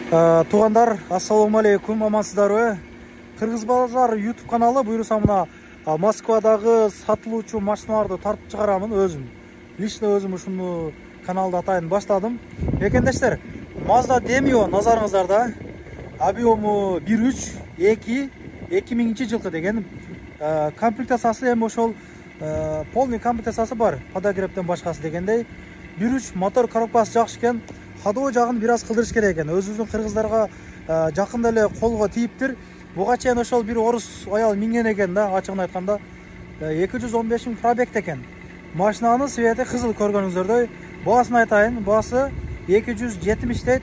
Туғандар, ассаламу алейкум, амансыздарбы? Кыргыз Базар YouTube каналы буйруса мына Москвадағы сатылуучу машиналарды тартып чыгарамын өзүм. Лично өзүм ушуну каналды атайын баштадым. Экендештер, Mazda Demio назарыңыздарда. Объему 1.3 2000 жылкы деген комплектациясы эми ошол полный комплектациясы бар. Подогревтен башкасы дегендей 1.3 мотор коробкасы жакшы экен. Ходовой жагын бир аз кылдырыш керек экен. Өзүбүздүн кыргыздарга жакында эле колго тийиптир. Буга чейин ошол бир орус аял минген экен да, ачыгын айтканда 215 000 пробег экен. Машинанын свети кызыл көргөнүңүздөрдөй. Баасын айтайын, баасы 270 дейт.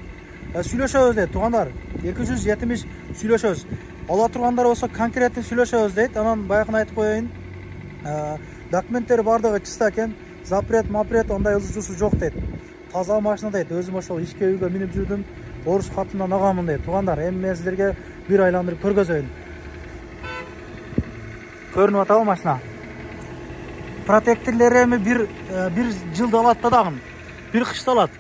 Сүйлөшөбүз дейт, туугандар. 270 сүйлөшөбүз. Ала тургандар болсо конкреттүү сүйлөшөбүз дейт. Анан баягын айтып коеюн. Документтери бардыгы чиста экен. Запрет, мапрет ондай ызчусу жок дейт. Таза машина дейт. Өзүм ошол ишке үйгө минип жүрдүм. Орус катынан агамын дейт. Туугандар, эми мен силерге бир айландырып көргөзөйүн. Көрүнүп атабы машина? Протекторлори эми бир жылда алат да дагы. Бир кышта алат.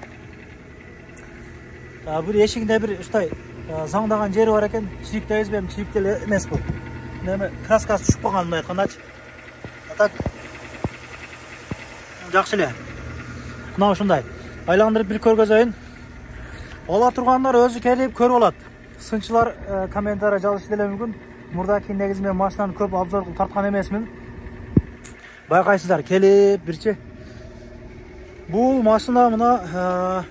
Бир эшигинде бир уштай заңдаган жери бар экен. Чириктейбизби, эми чириктеле эмес бул. Эми краскасы түшүп калган мындай айткандачы. Так. Жакшы эле. Мына ушундай. Айландырып бир көргөзөйүн. Ала тургандар өзү келип көрүп алат. Сынчылар комментарий жазышы деле мүмкүн. Мурдаки негизи мен машинаны көп обзор кылып тарткан эмесмин. Байкайсыздар, келип бирчи. Бул машина мына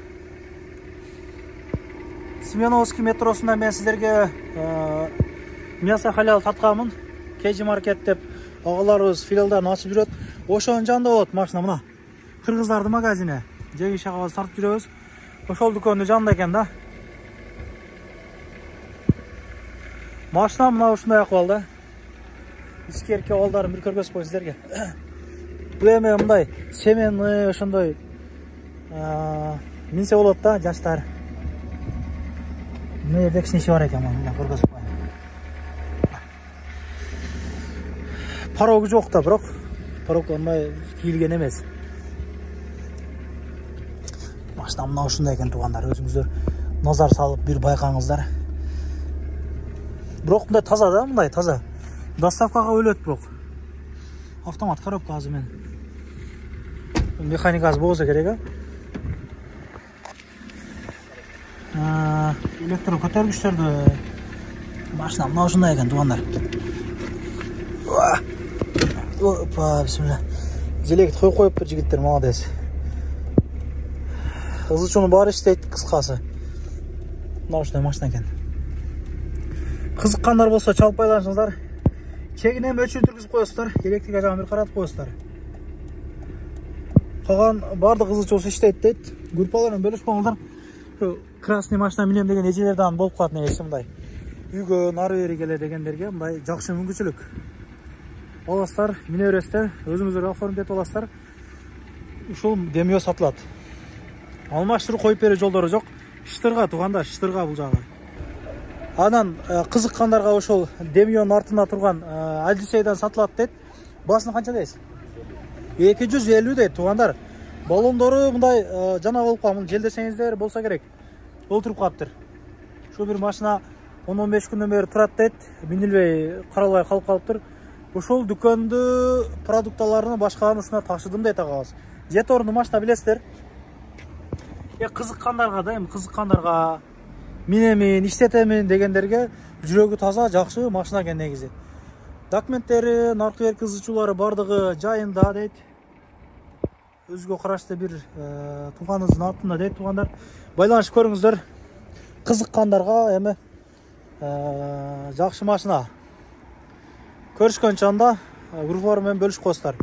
Семеновский метросунда мен силерге мясо халал тартканмын. Кежи маркет деп агаларыбыз филиалдарын ачып жүрөт. Ошонун жанында болот машина мына. Кыргыздардын магазини. Жегиш агабыз тартып жүрөбүз. Ошол дүкөндүн жанында экен да. Машина мына ушундай акыбалда. Ичкерки абалдарын бир көргөзүп коеюн силерге. Бул эми мындай семенный ошондой минсе болот да, жаштар. Мына жерде кичине иши бар экен, мына көргөзүп коеюн. Порогу жок да, бирок порог мындай кийилген эмес. Машина мына ушундай экен, туугандар, өзүңүздөр назар салып бир байкаңыздар. Бирок мындай таза да, мындай таза. Доставкага өлөт бирок. Автомат коробка азыр мен. Механикасы болсо керек, электро көтөргүчтөрдү. Машина мына ушундай экен, туугандар. Опа, бисмилла. Желекти коюп коюптур жигиттер, молодец. Ызычуну баары иштейт, кыскасы. Мына ушундай машина экен. Кызыккандар болсо чалып байланышыңыздар. Чегинен өчүр түргүзүп коесуздар, электрика жагын бир каратып коесуздар. Калган бардык ызычуусу иштейт дейт. Группалар менен бөлүшүп коңуздар. Красный машина минем деген эжелерден болуп калат негизи мындай. Үйгө нары бери келе дегендерге мындай жакшы мүмкүнчүлүк. Аласыздар, мине бересиздер, өзүңүздөр оформдеп аласыздар. Ушул Demio сатылат. Алмаштыруу коюп берүү жолдору жок. Штырга туугандар, штырга бул жагы. Анан кызыккандарга ошол Demio'нун артында турган Альдисейден сатылат дейт. Баасын канча дейсиз? 250 дейт, туугандар. Баллондору мындай жана болуп калган. Желдесеңиздер болсо керек. Олтуруп калыптыр. Ушул бир машина 10-15 күндөн бери турат дейт. Минилбей, каралбай калып калыптыр. Ушул дүкөндү продукталарын башкаларын ушуна ташыдым дейт агабыз. Жет орунду машина билесиздер. Кызыккандарга да, эми кызыккандарга минемин, иштетемин дегендерге жүрөгү таза, жакшы машина экен негизи. Документтери, наркы берки ызычуулары бардыгы жайында дейт. Өзгө карашты бир тууганыңыздын артында дейт, туугандар. Байланышып көрүңүздөр. Кызыккандарга эми жакшы машина. Көрүшкөнчө анда группалар менен бөлүшүп коесуздар.